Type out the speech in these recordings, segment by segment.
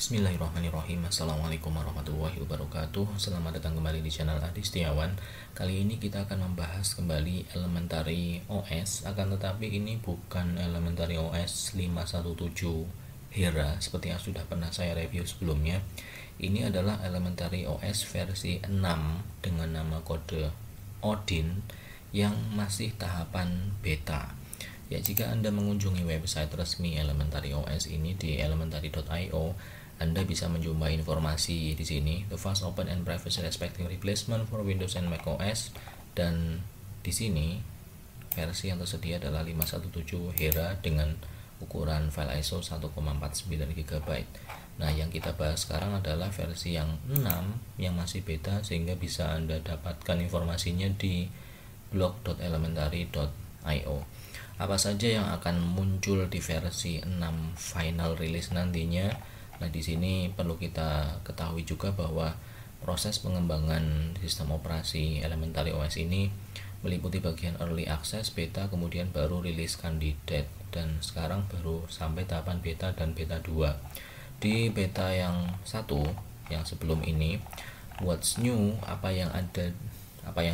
Bismillahirrahmanirrahim. Assalamualaikum warahmatullahi wabarakatuh. Selamat datang kembali di channel Adi Setiawan. Kali ini kita akan membahas kembali Elementary OS. Akan tetapi ini bukan Elementary OS 517 Hera seperti yang sudah pernah saya review sebelumnya. Ini adalah Elementary OS versi 6 dengan nama kode Odin yang masih tahapan beta. Ya, jika Anda mengunjungi website resmi Elementary OS ini di elementary.io, Anda bisa menjumpai informasi di sini, the fast open and privacy respecting replacement for Windows and Mac OS, dan di sini versi yang tersedia adalah 517 Hera dengan ukuran file ISO 1,49 GB. Nah, yang kita bahas sekarang adalah versi yang 6 yang masih beta, sehingga bisa Anda dapatkan informasinya di blog.elementary.io. Apa saja yang akan muncul di versi 6 final release nantinya? Nah, di sini perlu kita ketahui juga bahwa proses pengembangan sistem operasi Elementary OS ini meliputi bagian early access, beta, kemudian baru rilis candidate, dan sekarang baru sampai tahapan beta dan beta 2. Di beta yang 1 yang sebelum ini, what's new, apa yang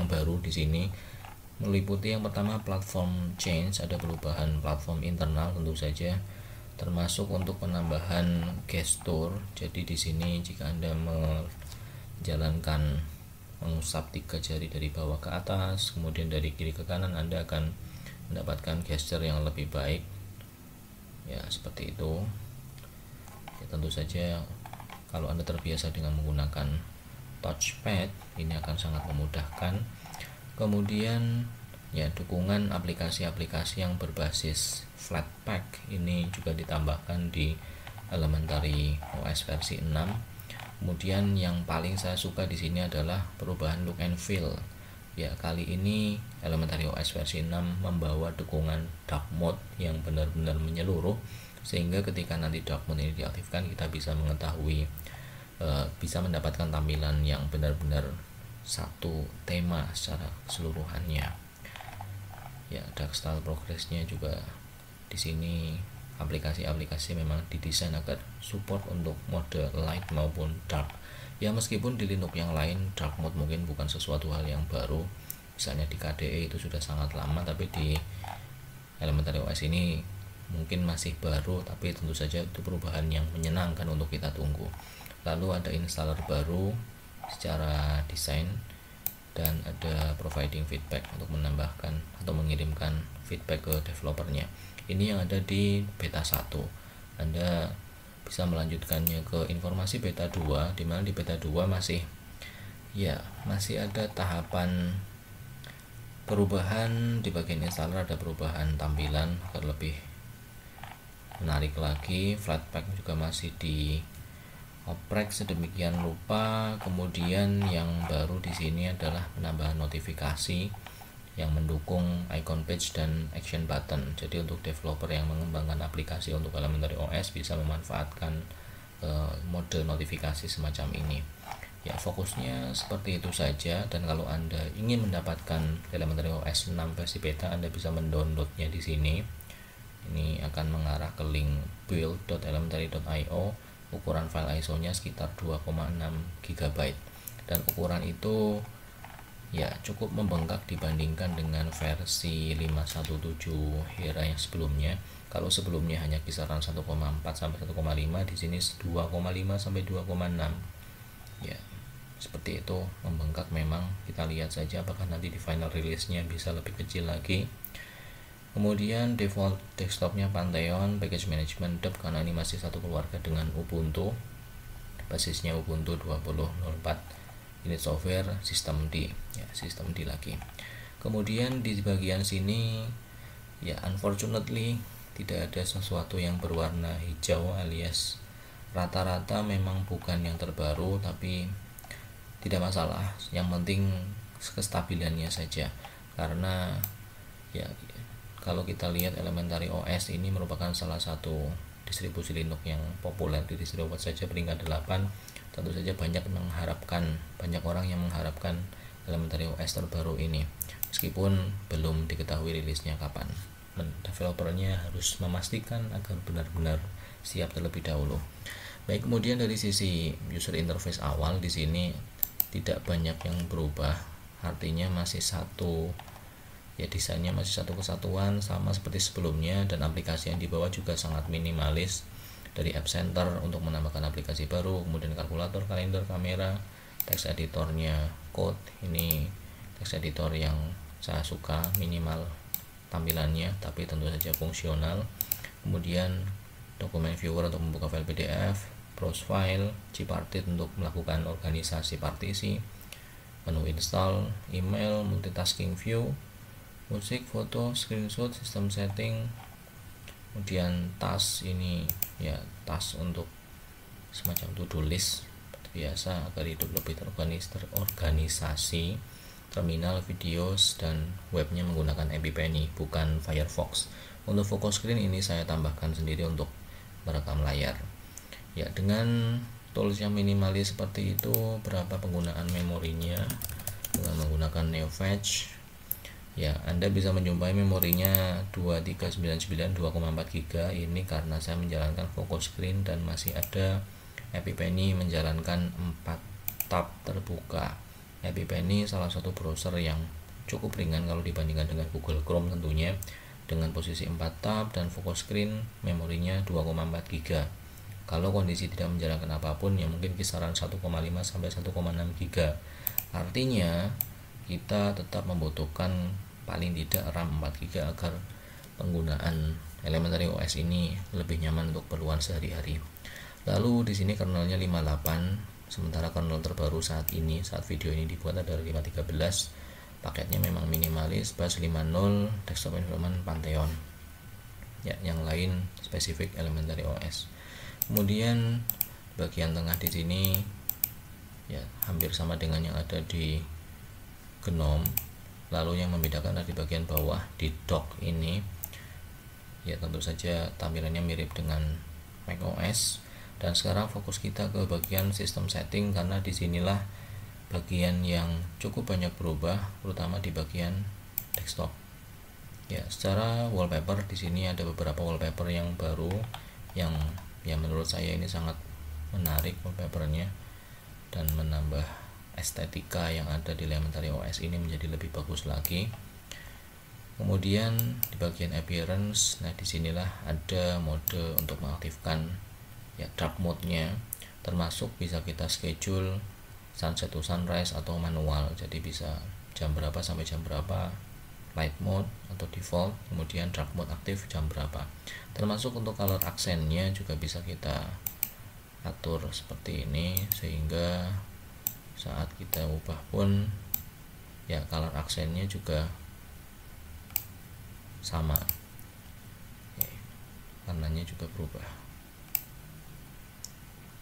baru di sini meliputi yang pertama platform change, ada perubahan platform internal tentu saja, termasuk untuk penambahan gestur. Jadi di sini jika Anda menjalankan mengusap 3 jari dari bawah ke atas, kemudian dari kiri ke kanan, Anda akan mendapatkan gesture yang lebih baik. Ya, seperti itu. Ya, tentu saja kalau Anda terbiasa dengan menggunakan touchpad, ini akan sangat memudahkan. Kemudian ya, dukungan aplikasi-aplikasi yang berbasis Flatpak ini juga ditambahkan di Elementary OS versi 6. Kemudian yang paling saya suka di sini adalah perubahan look and feel. Ya, kali ini Elementary OS versi 6 membawa dukungan dark mode yang benar-benar menyeluruh, sehingga ketika nanti dark mode ini diaktifkan, kita bisa mengetahui bisa mendapatkan tampilan yang benar-benar satu tema secara keseluruhannya. Ya, dark style progressnya juga di sini, aplikasi-aplikasi memang didesain agar support untuk mode light maupun dark. Ya, meskipun di Linux yang lain dark mode mungkin bukan sesuatu hal yang baru, misalnya di KDE itu sudah sangat lama, tapi di Elementary OS ini mungkin masih baru, tapi tentu saja itu perubahan yang menyenangkan untuk kita tunggu. Lalu ada installer baru secara desain, dan ada providing feedback untuk menambahkan atau mengirimkan feedback ke developernya. Ini yang ada di beta 1. Anda bisa melanjutkannya ke informasi beta 2, di mana di beta 2 masih ada tahapan perubahan. Di bagian installer ada perubahan tampilan agar lebih menarik lagi. Flatpak juga masih di oprek sedemikian rupa. Kemudian yang baru di sini adalah penambahan notifikasi yang mendukung icon page dan action button. Jadi untuk developer yang mengembangkan aplikasi untuk Elementary OS bisa memanfaatkan mode notifikasi semacam ini. Ya, fokusnya seperti itu saja, dan kalau Anda ingin mendapatkan Elementary OS 6 versi beta, Anda bisa mendownloadnya di sini. Ini akan mengarah ke link build.elementary.io. Ukuran file ISO-nya sekitar 2,6 GB, dan ukuran itu ya cukup membengkak dibandingkan dengan versi 517 Hera yang sebelumnya. Kalau sebelumnya hanya kisaran 1,4 sampai 1,5, di sini 2,5 sampai 2,6. Ya, seperti itu, membengkak memang. Kita lihat saja apakah nanti di final release-nya bisa lebih kecil lagi. Kemudian default desktopnya Pantheon, package management dep, karena ini masih satu keluarga dengan Ubuntu, basisnya Ubuntu 20.04. Ini software sistem D, ya, sistem D lagi. Kemudian di bagian sini ya, unfortunately tidak ada sesuatu yang berwarna hijau, alias rata-rata memang bukan yang terbaru, tapi tidak masalah, yang penting kestabilannya saja. Karena ya, kalau kita lihat Elementary OS ini merupakan salah satu distribusi Linux yang populer di DistroWatch saja peringkat 8. Tentu saja banyak orang yang mengharapkan Elementary OS terbaru ini, meskipun belum diketahui rilisnya kapan. Developernya harus memastikan agar benar-benar siap terlebih dahulu. Baik, kemudian dari sisi user interface awal di sini tidak banyak yang berubah, artinya masih satu, ya desainnya masih satu kesatuan sama seperti sebelumnya, dan aplikasi yang dibawa juga sangat minimalis. Dari App Center untuk menambahkan aplikasi baru, kemudian kalkulator, kalender, kamera, text editornya code. Ini text editor yang saya suka, minimal tampilannya tapi tentu saja fungsional. Kemudian dokumen viewer untuk membuka file PDF, browse file, gparted untuk melakukan organisasi partisi, menu install, email, multitasking view, musik, foto, screenshot, system setting. Kemudian task, ini ya task untuk semacam to-do list biasa agar hidup lebih terorganisasi. Terminal, videos, dan webnya menggunakan AppyPenny bukan Firefox. Untuk focus screen ini saya tambahkan sendiri untuk merekam layar. Ya, dengan tools yang minimalis seperti itu, berapa penggunaan memorinya dengan menggunakan NeoFetch. Ya, Anda bisa menjumpai memorinya 2399 2,4 GB. Ini karena saya menjalankan focus screen dan masih ada AppyPenny menjalankan 4 tab terbuka. AppyPenny salah satu browser yang cukup ringan kalau dibandingkan dengan Google Chrome tentunya, dengan posisi 4 tab dan focus screen memorinya 2,4 GB. Kalau kondisi tidak menjalankan apapun ya mungkin kisaran 1,5 sampai 1,6 GB. Artinya kita tetap membutuhkan paling tidak RAM 4 GB agar penggunaan Elementary OS ini lebih nyaman untuk keperluan sehari-hari. Lalu di sini kernelnya 58, sementara kernel terbaru saat video ini dibuat adalah 5.13. Paketnya memang minimalis, bus 50, desktop environment Pantheon. Ya, yang lain spesifik Elementary OS. Kemudian bagian tengah di sini ya hampir sama dengan yang ada di GNOME. Lalu yang membedakan ada di bagian bawah di dock ini. Ya, tentu saja tampilannya mirip dengan macOS. Dan sekarang fokus kita ke bagian sistem setting, karena disinilah bagian yang cukup banyak berubah, terutama di bagian desktop. Ya, secara wallpaper di sini ada beberapa wallpaper yang baru, yang menurut saya ini sangat menarik wallpapernya dan menambah estetika yang ada di Elementary OS ini menjadi lebih bagus lagi. Kemudian di bagian appearance, nah disinilah ada mode untuk mengaktifkan ya dark mode-nya, termasuk bisa kita schedule sunset to sunrise atau manual, jadi bisa jam berapa sampai jam berapa light mode atau default, kemudian dark mode aktif jam berapa. Termasuk untuk color accent-nya juga bisa kita atur seperti ini, sehingga saat kita ubah pun ya color accent-nya juga sama. Oke, warnanya juga berubah.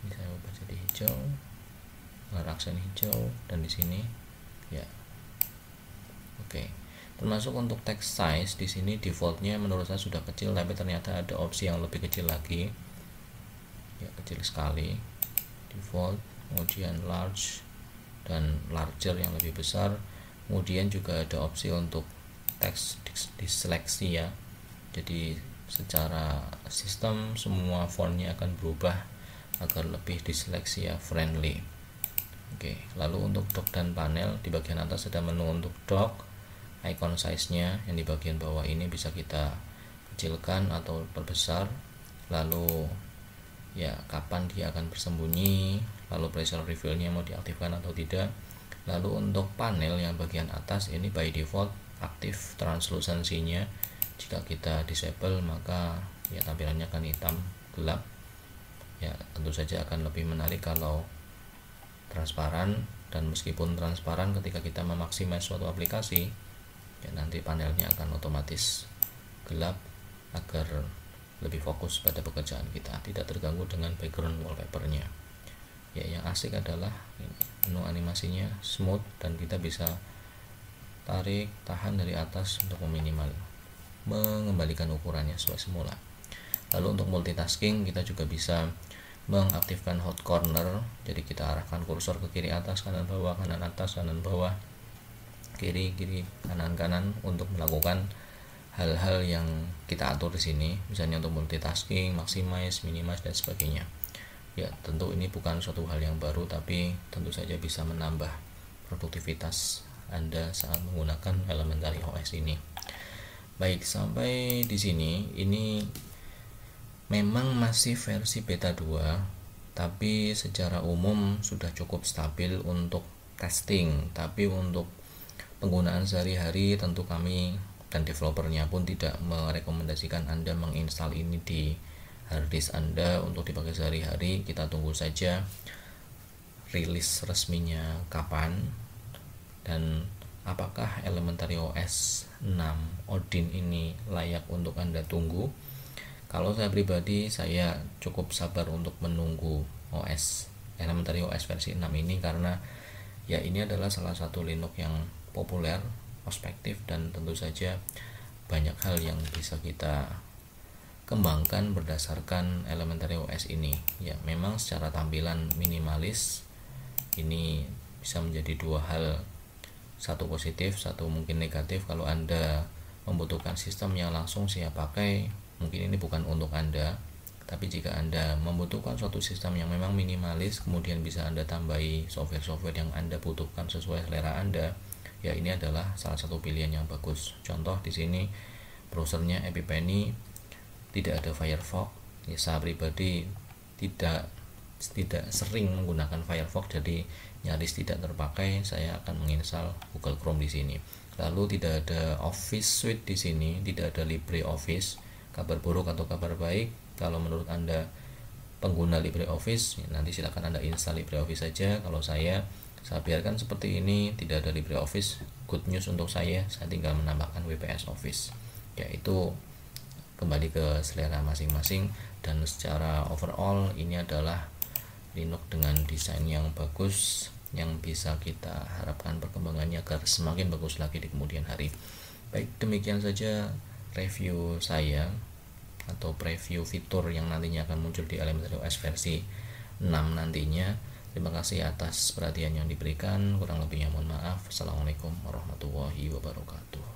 Ini saya ubah jadi hijau, color accent hijau, dan di sini ya oke. Termasuk untuk text size di sini defaultnya menurut saya sudah kecil, tapi ternyata ada opsi yang lebih kecil lagi. Ya, kecil sekali default, kemudian large dan larger yang lebih besar. Kemudian juga ada opsi untuk teks diseleksi ya. Jadi secara sistem semua fontnya akan berubah agar lebih diseleksi ya, friendly. Oke, lalu untuk dock dan panel, di bagian atas ada menu untuk dock, icon size-nya yang di bagian bawah ini bisa kita kecilkan atau perbesar, lalu ya kapan dia akan bersembunyi, lalu pressure reveal-nya mau diaktifkan atau tidak. Lalu untuk panel yang bagian atas ini by default aktif translucency-nya. Jika kita disable maka ya tampilannya akan hitam gelap. Ya, tentu saja akan lebih menarik kalau transparan, dan meskipun transparan ketika kita memaksimal suatu aplikasi ya nanti panelnya akan otomatis gelap agar lebih fokus pada pekerjaan kita, tidak terganggu dengan background wallpapernya. Ya, yang asik adalah ini, menu animasinya smooth dan kita bisa tarik tahan dari atas untuk mengembalikan ukurannya sesuai semula. Lalu untuk multitasking kita juga bisa mengaktifkan hot corner, jadi kita arahkan kursor ke kiri atas, kanan bawah, kanan atas, kanan bawah, kiri kanan untuk melakukan hal-hal yang kita atur di sini, misalnya untuk multitasking, maximize, minimize dan sebagainya. Ya, tentu ini bukan suatu hal yang baru, tapi tentu saja bisa menambah produktivitas Anda saat menggunakan Elementary OS ini. Baik, sampai di sini ini memang masih versi beta 2, tapi secara umum sudah cukup stabil untuk testing. Tapi untuk penggunaan sehari-hari tentu kami dan developernya pun tidak merekomendasikan Anda menginstal ini di harddisk Anda untuk dipakai sehari-hari. Kita tunggu saja rilis resminya kapan dan apakah Elementary OS 6 Odin ini layak untuk Anda tunggu. Kalau saya pribadi, saya cukup sabar untuk menunggu Elementary OS versi 6 ini, karena ya ini adalah salah satu Linux yang populer, prospektif, dan tentu saja banyak hal yang bisa kita kembangkan berdasarkan Elementary OS ini. Ya, memang secara tampilan minimalis ini bisa menjadi dua hal, satu positif, satu mungkin negatif. Kalau Anda membutuhkan sistem yang langsung siap pakai, mungkin ini bukan untuk Anda. Tapi jika Anda membutuhkan suatu sistem yang memang minimalis, kemudian bisa Anda tambahi software-software yang Anda butuhkan sesuai selera Anda, ya ini adalah salah satu pilihan yang bagus. Contoh di sini browsernya EpiPenny, tidak ada Firefox. Ya, saya pribadi tidak sering menggunakan Firefox, jadi nyaris tidak terpakai. Saya akan menginstal Google Chrome di sini. Lalu tidak ada Office Suite di sini, tidak ada LibreOffice. Kabar buruk atau kabar baik, kalau menurut Anda pengguna LibreOffice, ya nanti silakan Anda install LibreOffice saja. Kalau saya biarkan seperti ini, tidak ada LibreOffice. Good news untuk saya tinggal menambahkan WPS Office. Yaitu kembali ke selera masing-masing, dan secara overall ini adalah Linux dengan desain yang bagus yang bisa kita harapkan perkembangannya agar semakin bagus lagi di kemudian hari. Baik, demikian saja review saya atau preview fitur yang nantinya akan muncul di Elementary OS versi 6 nantinya. Terima kasih atas perhatian yang diberikan, kurang lebihnya mohon maaf. Assalamualaikum warahmatullahi wabarakatuh.